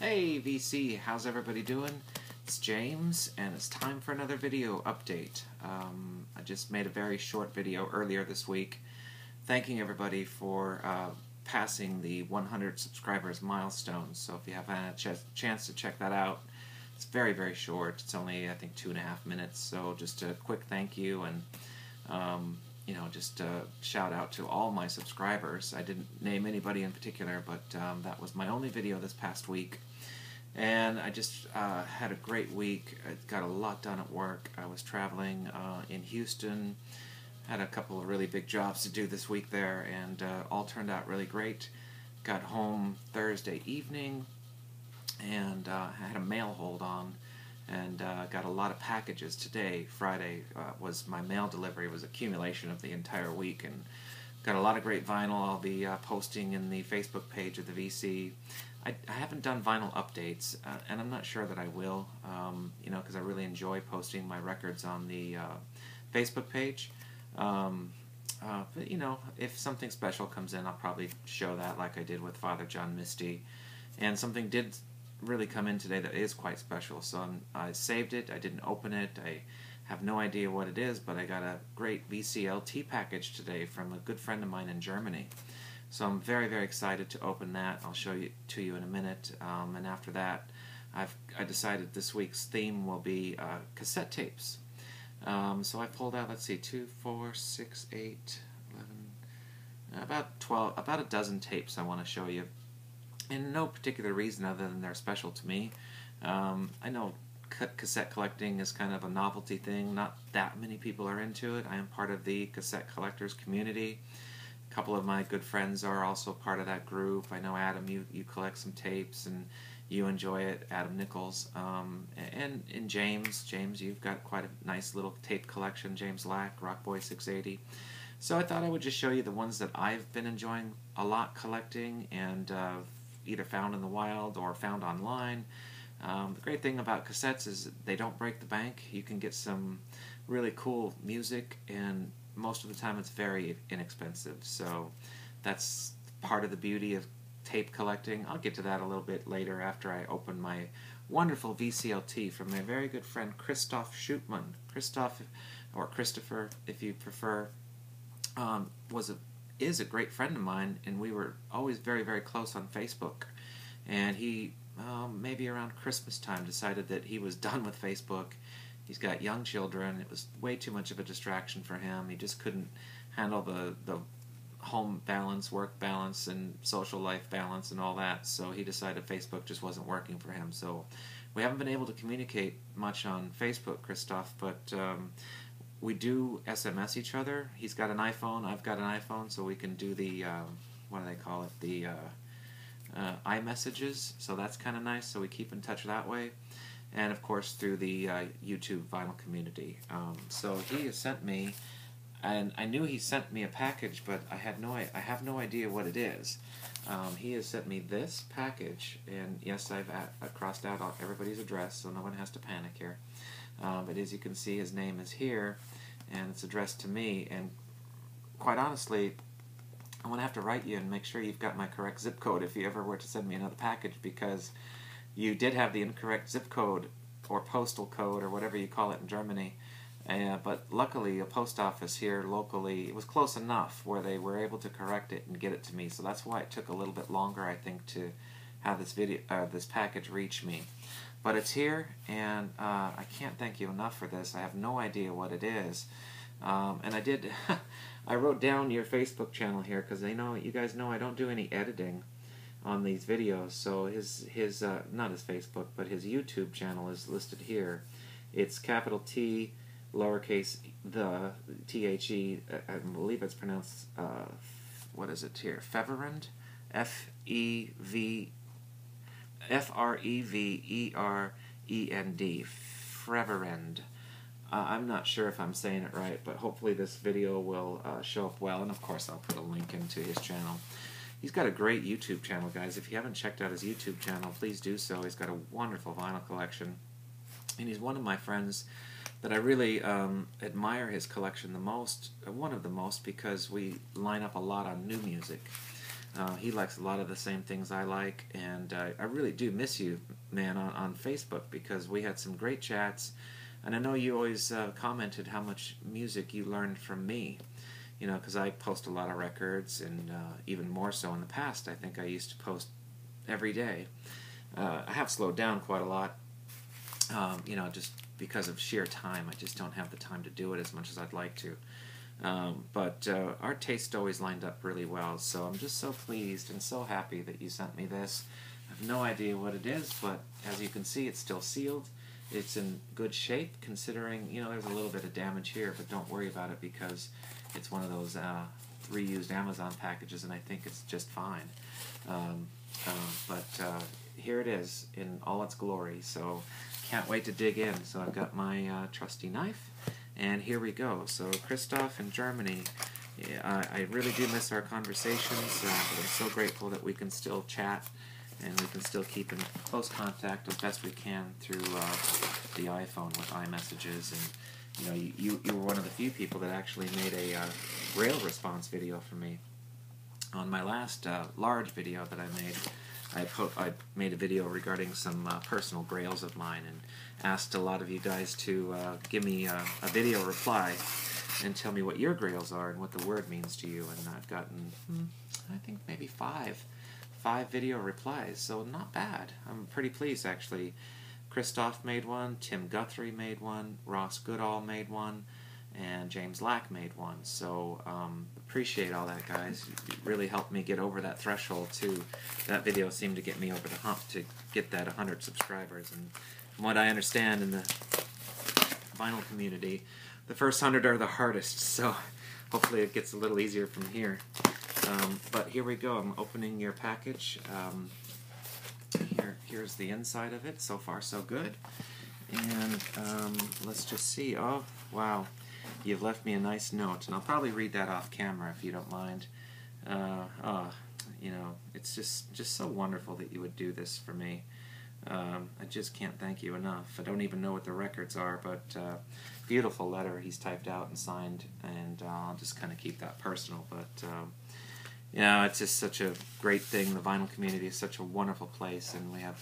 Hey VC, how's everybody doing? It's James, and it's time for another video update. I just made a very short video earlier this week thanking everybody for passing the 100 subscribers milestone. So if you haven't had a chance to check that out, it's very, very short. It's only, I think, 2.5 minutes. So just a quick thank you and just a shout out to all my subscribers. I didn't name anybody in particular, but that was my only video this past week. And I just had a great week. I got a lot done at work. I was traveling in Houston, had a couple of really big jobs to do this week there, and all turned out really great. Got home Thursday evening and had a mail hold on, and got a lot of packages today. Friday was my mail delivery. It was accumulation of the entire week, and got a lot of great vinyl. I'll be posting in the Facebook page of the VC. I haven't done vinyl updates, and I'm not sure that I will, because I really enjoy posting my records on the Facebook page. But if something special comes in, I'll probably show that like I did with Father John Misty. And something did really come in today that is quite special, so I saved it. I didn't open it. I have no idea what it is, but I got a great VCLT package today from a good friend of mine in Germany. So I'm very, very excited to open that. I'll show it to you in a minute. And after that, I decided this week's theme will be cassette tapes. So I pulled out, let's see, 2, 4, 6, 8, 11, about 12, about a dozen tapes I want to show you. And no particular reason other than they're special to me. I know cassette collecting is kind of a novelty thing. Not that many people are into it. I am part of the cassette collectors community. A couple of my good friends are also part of that group. I know Adam, you collect some tapes and you enjoy it, Adam Nichols. And James, you've got quite a nice little tape collection, James Lack, Rockboy 680. So I thought I would just show you the ones that I've been enjoying a lot collecting and either found in the wild or found online. The great thing about cassettes is they don't break the bank. You can get some really cool music, and most of the time it's very inexpensive. So that's part of the beauty of tape collecting. I'll get to that a little bit later after I open my wonderful VCLT from my very good friend Christoph Schutman. Christoph, or Christopher if you prefer, is a great friend of mine, and we were always very, very close on Facebook. And he, maybe around Christmas time, decided that he was done with Facebook. He's got young children. It was way too much of a distraction for him. He just couldn't handle the home balance, work balance, and social life balance and all that. So he decided Facebook just wasn't working for him. So we haven't been able to communicate much on Facebook, Christoph, but we do SMS each other. He's got an iPhone, I've got an iPhone, so we can do the, what do they call it, the iMessages, so that's kind of nice, so we keep in touch that way. And of course through the YouTube vinyl community. So he has sent me, and I knew he sent me a package, but I have no idea what it is. He has sent me this package, and yes, I've crossed out everybody's address, so no one has to panic here. But as you can see, his name is here, and it's addressed to me, and quite honestly, I'm going to have to write you and make sure you've got my correct zip code if you ever were to send me another package, because you did have the incorrect zip code or postal code or whatever you call it in Germany. But luckily a post office here locally, it was close enough where they were able to correct it and get it to me. So that's why it took a little bit longer, I think, to have this package reach me. But it's here, and I can't thank you enough for this. I have no idea what it is. And I did, I wrote down your Facebook channel here because you guys know I don't do any editing on these videos. So his not his Facebook, but his YouTube channel is listed here. It's capital T, lowercase the, T-H-E, I believe it's pronounced, what is it here, Feverend? F-E-V, F-R-E-V-E-R-E-N-D, Freverend. I'm not sure if I'm saying it right, but hopefully this video will show up well, and of course I'll put a link into his channel. He's got a great YouTube channel, guys. If you haven't checked out his YouTube channel, please do so. He's got a wonderful vinyl collection, and he's one of my friends that I really admire his collection the most, one of the most, because we line up a lot on new music. He likes a lot of the same things I like, and I really do miss you, man, on Facebook, because we had some great chats, and I know you always commented how much music you learned from me, you know, because I post a lot of records, and even more so in the past. I think I used to post every day. I have slowed down quite a lot, you know, just because of sheer time. I just don't have the time to do it as much as I'd like to. But our taste always lined up really well, so I'm just so pleased and so happy that you sent me this. I have no idea what it is, but as you can see, it's still sealed. It's in good shape, considering, you know, there's a little bit of damage here, but don't worry about it because it's one of those reused Amazon packages, and I think it's just fine. But here it is in all its glory, so can't wait to dig in. So I've got my trusty knife. And here we go. So Christoph in Germany, yeah, I really do miss our conversations, but I'm so grateful that we can still chat and we can still keep in close contact as best we can through the iPhone with iMessages. And you know, you were one of the few people that actually made a Grail response video for me. On my last large video that I made, I made a video regarding some personal grails of mine and asked a lot of you guys to give me a video reply and tell me what your grails are and what the word means to you. And I've gotten, I think maybe five video replies, so not bad. I'm pretty pleased, actually. Christoph made one, Tim Guthrie made one, Ross Goodall made one, and James Lack made one. So appreciate all that, guys. It really helped me get over that threshold too. That video seemed to get me over the hump to get that 100 subscribers. And from what I understand in the vinyl community, the first 100 are the hardest. So hopefully it gets a little easier from here. But here we go. I'm opening your package. Here's the inside of it. So far, so good. And let's just see. Oh, wow. You've left me a nice note, and I'll probably read that off camera if you don't mind. You know, it's just so wonderful that you would do this for me. I just can't thank you enough. I don't even know what the records are, but beautiful letter he's typed out and signed, and I'll just kind of keep that personal. But you know, it's just such a great thing. The vinyl community is such a wonderful place, and we have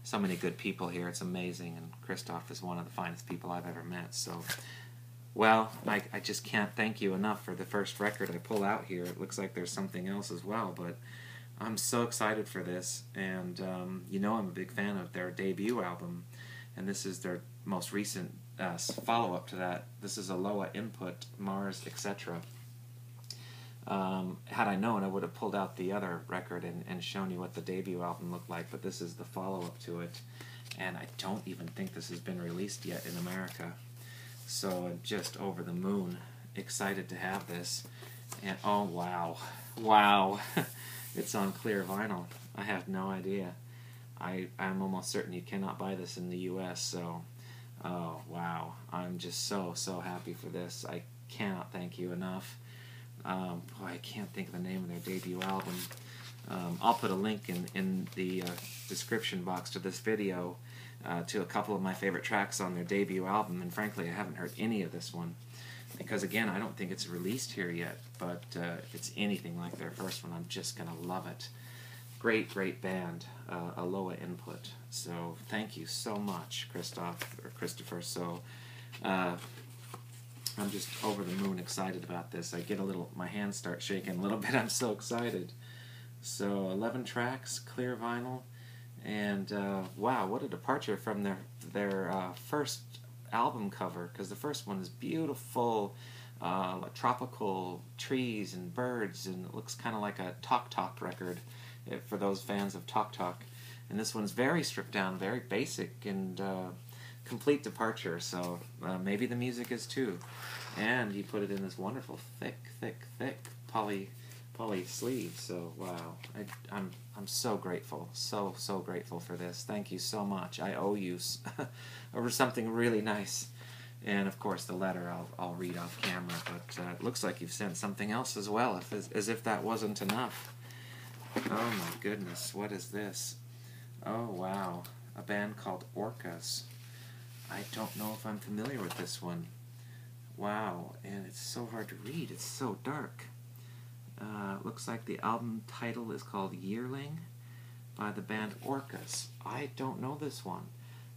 so many good people here. It's amazing, and Christoph is one of the finest people I've ever met. So, well, I just can't thank you enough for the first record I pull out here. It looks like there's something else as well, but I'm so excited for this, and you know I'm a big fan of their debut album, and this is their most recent follow-up to that. This is Aloa Input, Mars, etc. Had I known, I would have pulled out the other record and shown you what the debut album looked like, but this is the follow-up to it, and I don't even think this has been released yet in America. So I'm just over the moon, excited to have this. And oh wow, wow, it's on clear vinyl. I have no idea. I'm almost certain you cannot buy this in the US, so oh wow, I'm just so happy for this. I cannot thank you enough. Boy, I can't think of the name of their debut album. I'll put a link in the description box to this video to a couple of my favorite tracks on their debut album, and frankly I haven't heard any of this one because, again, I don't think it's released here yet, but if it's anything like their first one, I'm just gonna love it. Great band, Aloa Input. So thank you so much, Christopher. So I'm just over the moon excited about this. I get my hands start shaking a little bit. I'm so excited. So 11 tracks, clear vinyl, and wow, what a departure from their first album cover, because the first one is beautiful, tropical trees and birds, and it looks kind of like a Talk record for those fans of Talk. And this one's very stripped down, very basic, and complete departure. So maybe the music is too. And he put it in this wonderful thick poly sleeve. So wow, I'm so grateful, so grateful for this. Thank you so much. I owe you over something really nice. And of course the letter I'll read off camera, but it looks like you've sent something else as well, as if that wasn't enough. Oh my goodness, what is this? Oh wow, a band called Orcas. I don't know if I'm familiar with this one. Wow, and it's so hard to read. It's so dark. Looks like the album title is called Yearling by the band Orcas. I don't know this one.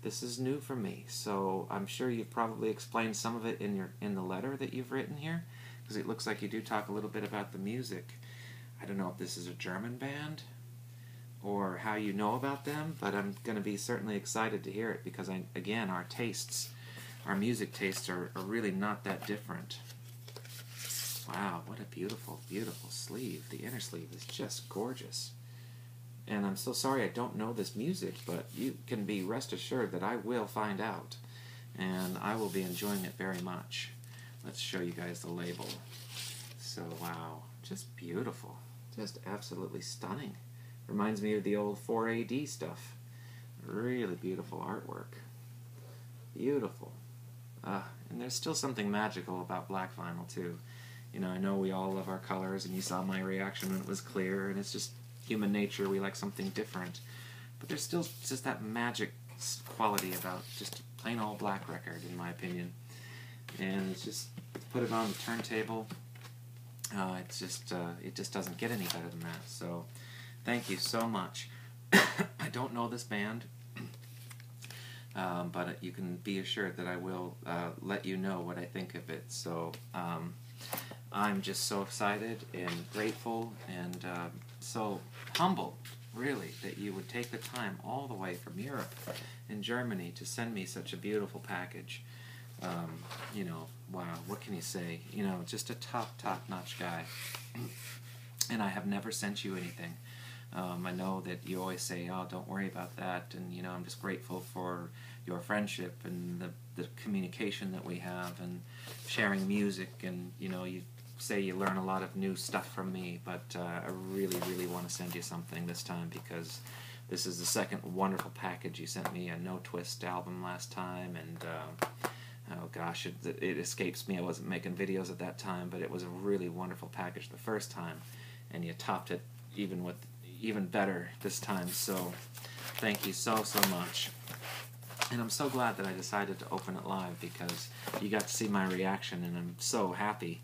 This is new for me, so I'm sure you've probably explained some of it in the letter that you've written here, because it looks like you do talk a little bit about the music. I don't know if this is a German band or how you know about them, but I'm going to be certainly excited to hear it, because again, our music tastes are really not that different. Wow, what a beautiful, beautiful sleeve. The inner sleeve is just gorgeous. And I'm so sorry I don't know this music, but you can be rest assured that I will find out. And I will be enjoying it very much. Let's show you guys the label. So, wow, just beautiful. Just absolutely stunning. Reminds me of the old 4AD stuff. Really beautiful artwork. Beautiful. And there's still something magical about black vinyl, too. You know, I know we all love our colors, and you saw my reaction when it was clear, and it's just human nature, we like something different. But there's still just that magic quality about just a plain old black record, in my opinion. And it's just, put it on the turntable, it just doesn't get any better than that. So, thank you so much. I don't know this band, but you can be assured that I will let you know what I think of it. So, I'm just so excited and grateful and so humbled, really, that you would take the time all the way from Europe and Germany to send me such a beautiful package. You know, wow, what can you say? You know, just a top-notch guy. And I have never sent you anything. I know that you always say, oh, don't worry about that, and, you know, I'm just grateful for your friendship and the communication that we have and sharing music, and, you know, you say you learn a lot of new stuff from me, but I really, really want to send you something this time, because this is the second wonderful package. You sent me a No Twist album last time, and oh gosh, it escapes me. I wasn't making videos at that time, but it was a really wonderful package the first time, and you topped it even better this time, so thank you so much. And I'm so glad that I decided to open it live, because you got to see my reaction, and I'm so happy.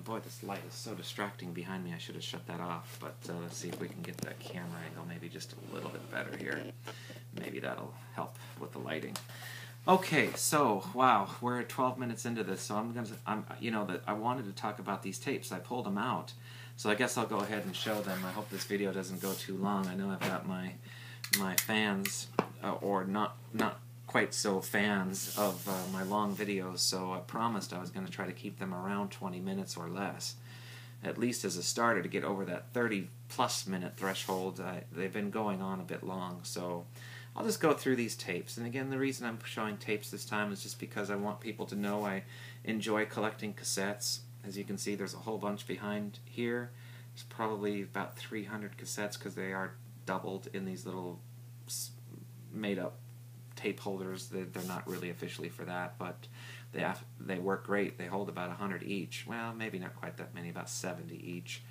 Boy, this light is so distracting behind me. I should have shut that off, but let's see if we can get that camera angle maybe just a little bit better here. Maybe that'll help with the lighting. Okay, so wow, we're at 12 minutes into this, so I wanted to talk about these tapes. I pulled them out, so I guess I'll go ahead and show them. I hope this video doesn't go too long. I know I've got my fans, or not quite so fans of my long videos, so I promised I was going to try to keep them around 20 minutes or less, at least as a starter, to get over that 30-plus minute threshold. They've been going on a bit long, so I'll just go through these tapes. And again, the reason I'm showing tapes this time is just because I want people to know I enjoy collecting cassettes. As you can see, there's a whole bunch behind here. There's probably about 300 cassettes, because they are doubled in these little made-up tape holders. They're not really officially for that, but they work great. They hold about 100 each. Well, maybe not quite that many, about 70 each.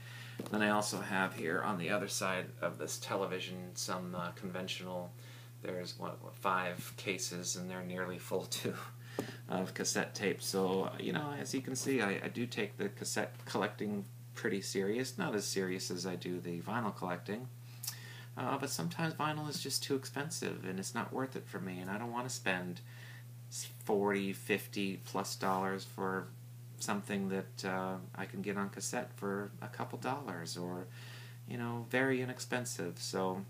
Then I also have here on the other side of this television some conventional. There's 5 cases, and they're nearly full too, of cassette tapes. So, you know, as you can see, I do take the cassette collecting pretty serious. Not as serious as I do the vinyl collecting. But sometimes vinyl is just too expensive, and it's not worth it for me, and I don't want to spend $40, $50+ for something that I can get on cassette for a couple dollars, or, you know, very inexpensive. So,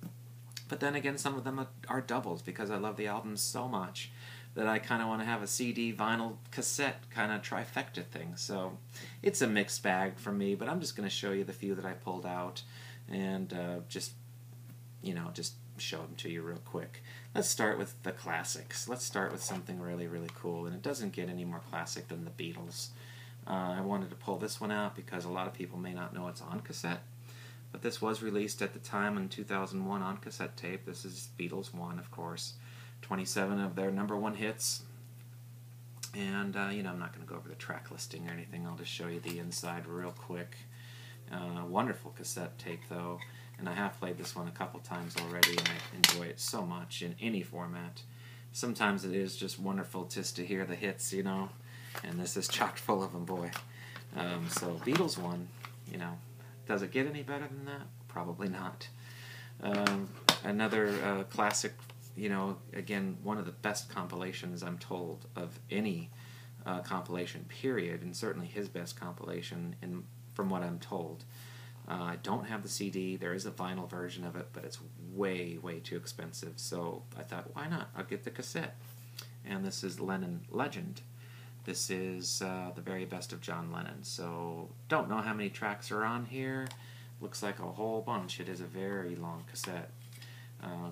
but then again, some of them are doubles, because I love the albums so much that I kind of want to have a CD, vinyl, cassette kind of trifecta thing. So it's a mixed bag for me, but I'm just going to show you the few that I pulled out, and just show them to you real quick. Let's start with the classics. Let's start with something really, really cool, and it doesn't get any more classic than the Beatles. I wanted to pull this one out because a lot of people may not know it's on cassette, but this was released at the time in 2001 on cassette tape. This is Beatles 1, of course. 27 of their #1 hits. And, I'm not going to go over the track listing or anything. I'll just show you the inside real quick. Wonderful cassette tape, though. And I have played this one a couple times already, and I enjoy it so much in any format. Sometimes it is just wonderful just to hear the hits, and this is chock full of them, boy. So Beatles 1, Does it get any better than that? Probably not. Another classic, you know, again, one of the best compilations, I'm told, of any compilation, period, and certainly his best compilation, from what I'm told. I don't have the CD. There is a vinyl version of it, but it's way, way too expensive. So I thought, why not? I'll get the cassette. And this is Lennon Legend. This is the very best of John Lennon. So don't know how many tracks are on here. Looks like a whole bunch. It is a very long cassette.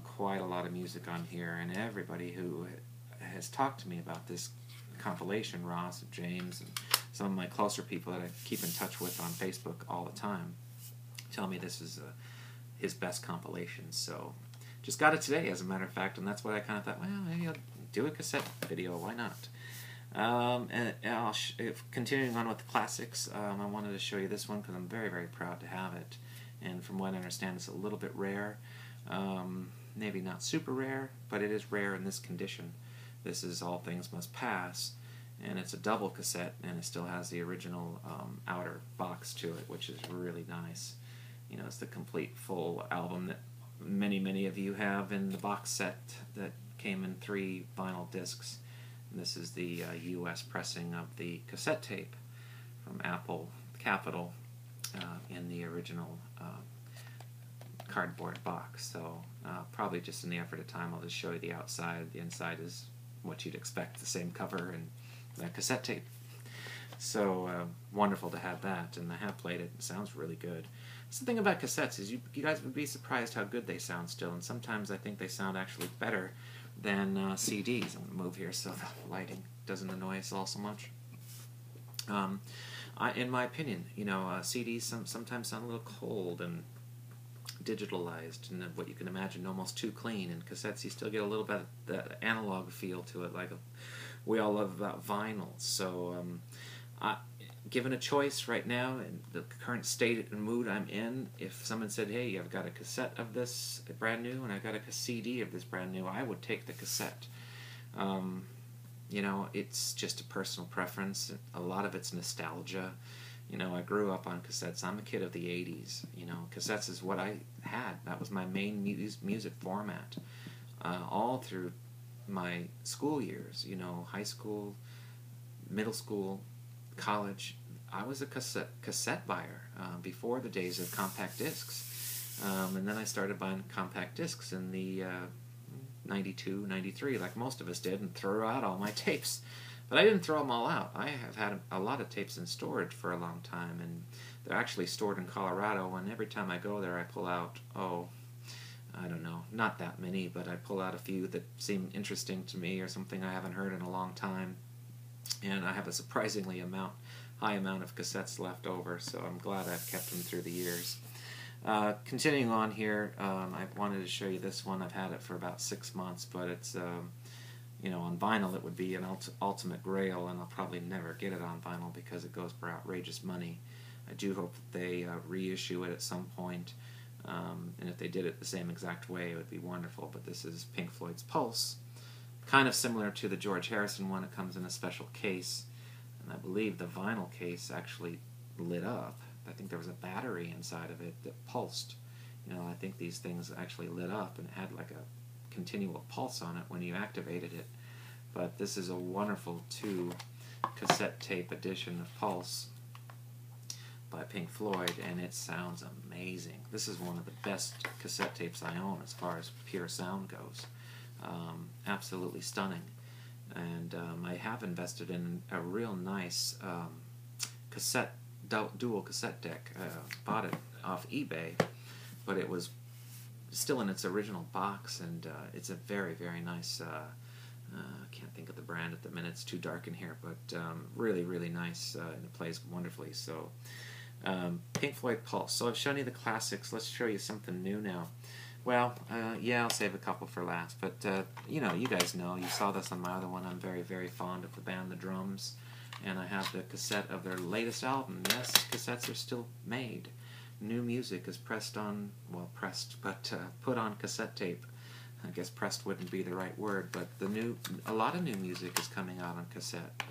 Quite a lot of music on here. And everybody who has talked to me about this compilation, Ross and James and some of my closer people that I keep in touch with on Facebook all the time, tell me this is his best compilation. So just got it today, as a matter of fact, and that's why I kind of thought, well, maybe I'll do a cassette video. Why not? Continuing on with the classics, I wanted to show you this one because I'm very, very proud to have it. And from what I understand, it's a little bit rare. Maybe not super rare, but it is rare in this condition. This is All Things Must Pass, and it's a double cassette, and it still has the original outer box to it, which is really nice. You know, it's the complete full album that many of you have in the box set that came in 3 vinyl discs. And this is the U.S. pressing of the cassette tape from Apple Capitol in the original cardboard box. So probably just in the effort of time, I'll just show you the outside. The inside is what you'd expect, the same cover and the cassette tape. So wonderful to have that, and I have played it. It sounds really good. So the thing about cassettes is you guys would be surprised how good they sound still, and sometimes I think they sound actually better than CDs. I'm going to move here so the lighting doesn't annoy us all so much. In my opinion, you know, CDs sometimes sound a little cold and digitalized, and what you can imagine almost too clean. And cassettes, you still get a little bit of the analog feel to it, like we all love about vinyl. So given a choice right now in the current state and mood I'm in, if someone said, hey, I've got a cassette of this brand new and I've got a CD of this brand new, I would take the cassette. You know, it's just a personal preference. A lot of it's nostalgia. You know, I grew up on cassettes. I'm a kid of the 80s. You know, cassettes is what I had. That was my main music format. All through my school years, you know, high school, middle school, college, I was a cassette buyer before the days of compact discs. And then I started buying compact discs in the 92, 93, like most of us did, and threw out all my tapes. But I didn't throw them all out. I have had a lot of tapes in storage for a long time, and they're actually stored in Colorado, and every time I go there I pull out, I don't know, not that many, but I pull out a few that seem interesting to me or something I haven't heard in a long time. And I have a surprisingly high amount of cassettes left over, so I'm glad I've kept them through the years. Continuing on here, I wanted to show you this one. I've had it for about 6 months, but it's, you know, on vinyl it would be an ultimate grail, and I'll probably never get it on vinyl because it goes for outrageous money. I do hope that they reissue it at some point, and if they did it the same exact way, it would be wonderful. But this is Pink Floyd's Pulse. Kind of similar to the George Harrison one. It comes in a special case, and I believe the vinyl case actually lit up. I think there was a battery inside of it that pulsed. You know, I think these things actually lit up, and it had like a continual pulse on it when you activated it. But this is a wonderful 2 cassette tape edition of Pulse by Pink Floyd, and it sounds amazing. This is one of the best cassette tapes I own as far as pure sound goes. Absolutely stunning. And I have invested in a real nice dual cassette deck. Bought it off eBay, but it was still in its original box, and it's a very, very nice, I can't think of the brand at the minute, it's too dark in here, but really, really nice, and it plays wonderfully. So Pink Floyd Pulse. So I've shown you the classics. Let's show you something new now. Well, yeah, I'll save a couple for last, but you know, you guys know, you saw this on my other one, I'm very, very fond of the band The Drums, and I have the cassette of their latest album. Yes, cassettes are still made. New music is pressed on, well, pressed, but put on cassette tape. I guess pressed wouldn't be the right word, but a lot of new music is coming out on cassette.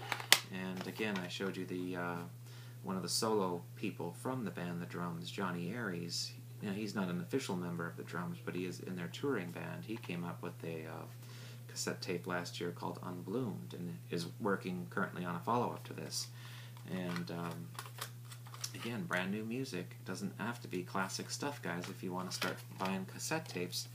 And again, I showed you the one of the solo people from the band, the drums, Johnny Aries. You know, he's not an official member of the drums, but he is in their touring band. He came up with a cassette tape last year called Unbloomed, and is working currently on a follow-up to this. And again, brand new music. It doesn't have to be classic stuff, guys, if you want to start buying cassette tapes.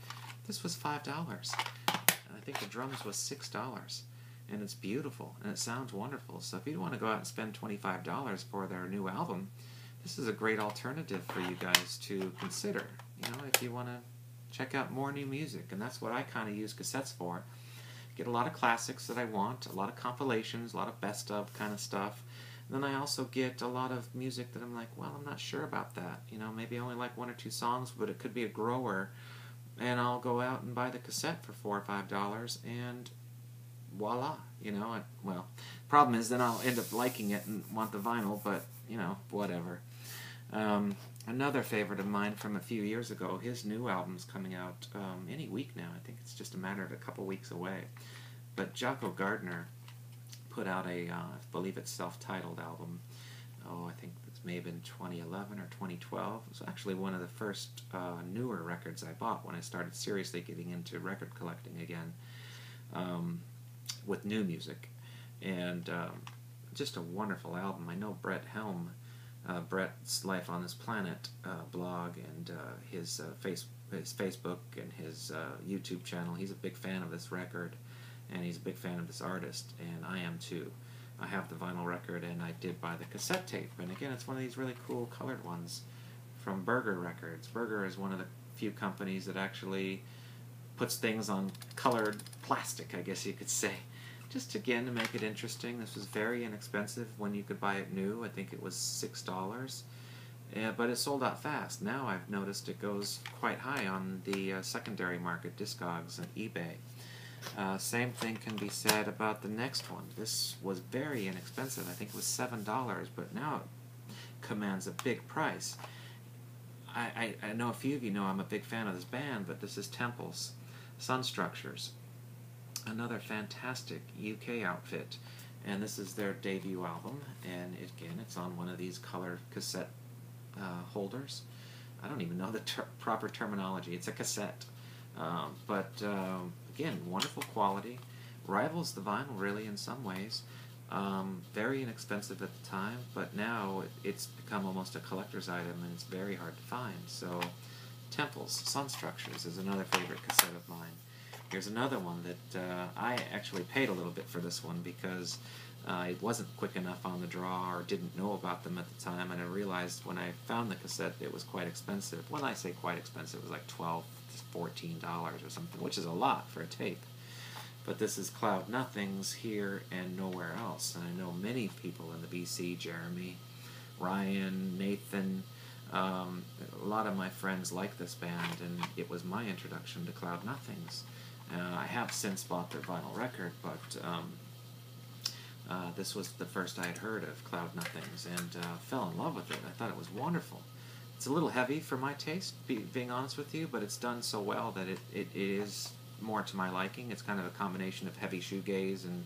This was $5. And I think the drums was $6. And it's beautiful, and it sounds wonderful. So if you want to go out and spend $25 for their new album, this is a great alternative for you guys to consider. You know, if you want to check out more new music, and that's what I kind of use cassettes for. Get a lot of classics that I want, a lot of compilations, a lot of best of kind of stuff. And then I also get a lot of music that I'm like, well, I'm not sure about that. You know, maybe I only like 1 or 2 songs, but it could be a grower. And I'll go out and buy the cassette for $4 or $5, and voila, you know. Well, problem is then I'll end up liking it and want the vinyl, but, you know, whatever. Another favorite of mine from a few years ago, his new album's coming out any week now. I think it's just a matter of a couple weeks away. But Jocko Gardner put out a, I believe it's self-titled album. Oh, I think it may have been 2011 or 2012. It was actually one of the first newer records I bought when I started seriously getting into record collecting again, with new music. And just a wonderful album. I know Brett Helm, Brett's Life on This Planet blog, and his Facebook and his YouTube channel. He's a big fan of this record, and he's a big fan of this artist, and I am too. I have the vinyl record, and I did buy the cassette tape, and again, it's one of these really cool colored ones from Burger Records. Burger is one of the few companies that actually puts things on colored plastic, I guess you could say. Just again to make it interesting. This was very inexpensive when you could buy it new. I think it was $6, but it sold out fast. Now I've noticed it goes quite high on the secondary market, Discogs and eBay. Same thing can be said about the next one. This was very inexpensive. I think it was $7, but now it commands a big price. I know a few of you know I'm a big fan of this band, but this is Temple's Sun Structures. Another fantastic UK outfit, and this is their debut album, and again, it's on one of these color cassette holders. I don't even know the proper terminology. It's a cassette, but again, wonderful quality, rivals the vinyl really in some ways. Very inexpensive at the time, but now it's become almost a collector's item, and it's very hard to find. So Temple's Sun Structures is another favorite cassette of mine. Here's another one that I actually paid a little bit for this one because I wasn't quick enough on the draw or didn't know about them at the time, and I realized when I found the cassette it was quite expensive. When I say quite expensive, it was like $12 to $14 or something, which is a lot for a tape. But this is Cloud Nothings, Here and Nowhere Else, and I know many people in the BC, Jeremy, Ryan, Nathan, a lot of my friends like this band, and it was my introduction to Cloud Nothings. I have since bought their vinyl record, but this was the first I had heard of Cloud Nothings, and fell in love with it. I thought it was wonderful. It's a little heavy for my taste, being honest with you, but it's done so well that it is more to my liking. It's kind of a combination of heavy shoegaze and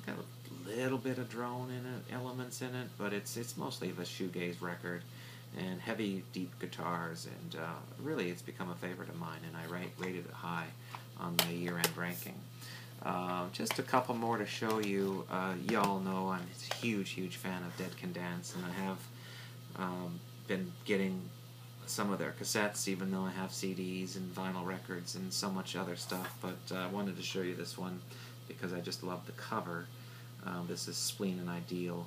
got a little bit of drone in it, elements in it, but it's mostly the shoegaze record, and heavy, deep guitars, and really it's become a favorite of mine, and I rated it high on my year-end ranking. Just a couple more to show you. Y'all know I'm a huge fan of Dead Can Dance, and I have been getting some of their cassettes, even though I have CDs and vinyl records and so much other stuff, but I wanted to show you this one because I just love the cover. This is Spleen and Ideal.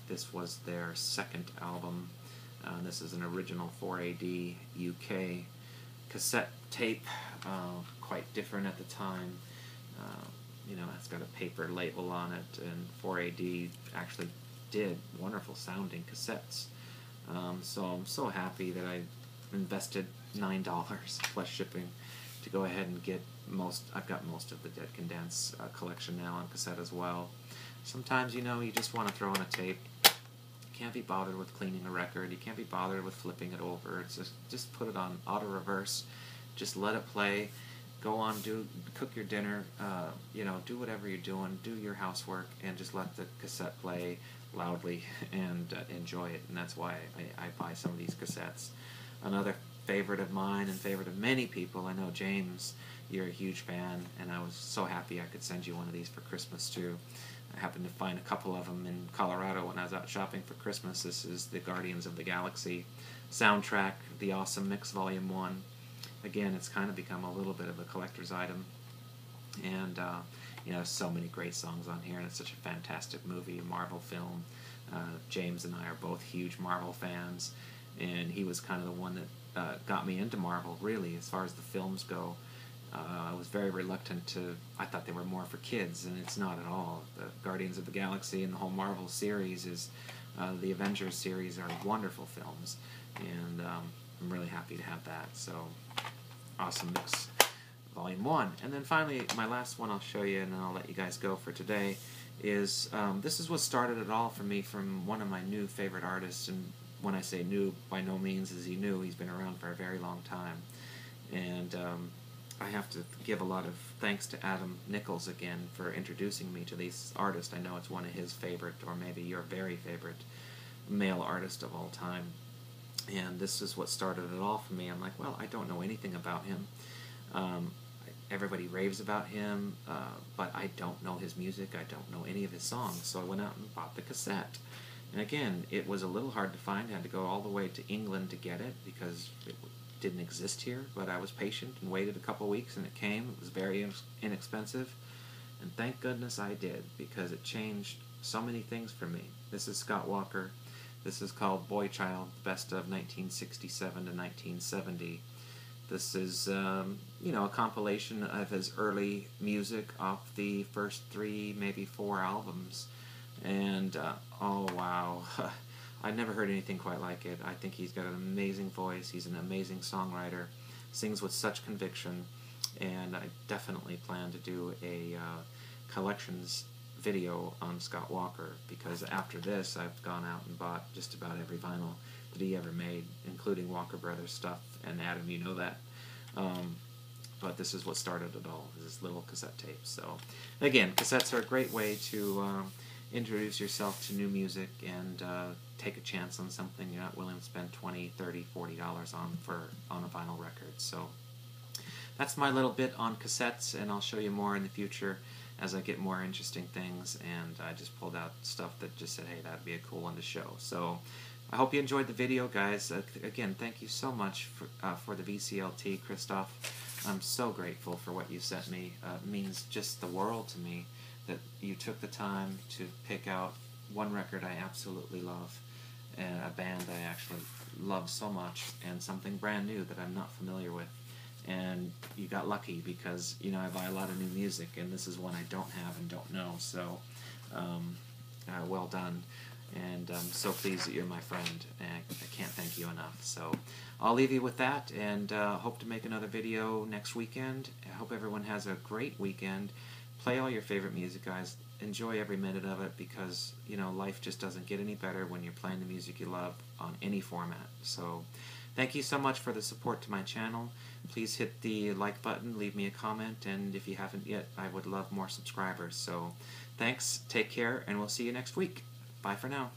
This was their second album. This is an original 4AD UK cassette tape, quite different at the time. You know, it's got a paper label on it, and 4AD actually did wonderful sounding cassettes. So I'm so happy that I invested $9 plus shipping to go ahead and get I've got most of the Dead Can Dance collection now on cassette as well. Sometimes, you know, you just want to throw on a tape. You can't be bothered with cleaning a record. You can't be bothered with flipping it over. It's just put it on auto reverse. Just let it play. Go on, cook your dinner, you know, do whatever you're doing, do your housework, and just let the cassette play. loudly and enjoy it, and that's why I buy some of these cassettes. Another favorite of mine and favorite of many people, I know James, you're a huge fan, and I was so happy I could send you one of these for Christmas too. I happened to find a couple of them in Colorado when I was out shopping for Christmas. This is the Guardians of the Galaxy soundtrack, the Awesome Mix Volume 1. Again, it's kind of become a little bit of a collector's item, and you know, so many great songs on here, and it's such a fantastic movie, a Marvel film. James and I are both huge Marvel fans, and he was kind of the one that got me into Marvel, really, as far as the films go. I was very reluctant to, I thought they were more for kids, and it's not at all. The Guardians of the Galaxy and the whole Marvel series is, the Avengers series are wonderful films, and I'm really happy to have that. So, Awesome Mix Volume 1. And then finally, my last one I'll show you, and then I'll let you guys go for today, is, this is what started it all for me from one of my new favorite artists, and when I say new, by no means is he new, he's been around for a very long time. And I have to give a lot of thanks to Adam Nichols again for introducing me to this artist. I know it's one of his favorite, or maybe your very favorite, male artist of all time. And this is what started it all for me. I'm like, well, I don't know anything about him. Everybody raves about him, but I don't know his music. I don't know any of his songs. So I went out and bought the cassette. And again, it was a little hard to find. I had to go all the way to England to get it because it didn't exist here, but I was patient and waited a couple weeks, and it came. It was very inexpensive, and thank goodness I did, because it changed so many things for me. This is Scott Walker. This is called Boy Child, best of 1967 to 1970. This is, you know, a compilation of his early music off the first 3, maybe 4 albums, and oh wow. I've never heard anything quite like it. I think he's got an amazing voice. He's an amazing songwriter. Sings with such conviction. And I definitely plan to do a collections video on Scott Walker, because after this I've gone out and bought just about every vinyl that he ever made, including Walker Brothers stuff. And Adam, you know that. But this is what started it all, this little cassette tape. So again, cassettes are a great way to introduce yourself to new music and take a chance on something you're not willing to spend $20, $30, $40 on a vinyl record. So that's my little bit on cassettes, and I'll show you more in the future as I get more interesting things. And I just pulled out stuff that just said, hey, that'd be a cool one to show. So I hope you enjoyed the video, guys. Again, thank you so much for the VCLT, Christoph. I'm so grateful for what you sent me. It means just the world to me that you took the time to pick out one record I absolutely love, and a band I actually love so much, and something brand new that I'm not familiar with. And you got lucky, because, you know, I buy a lot of new music, and this is one I don't have and don't know. So, well done. And I'm so pleased that you're my friend, and I can't thank you enough. So I'll leave you with that, and hope to make another video next weekend. I hope everyone has a great weekend. Play all your favorite music, guys. Enjoy every minute of it, because, you know, life just doesn't get any better when you're playing the music you love on any format. So thank you so much for the support to my channel. Please hit the like button, leave me a comment, and if you haven't yet, I would love more subscribers. So thanks, take care, and we'll see you next week. Bye for now.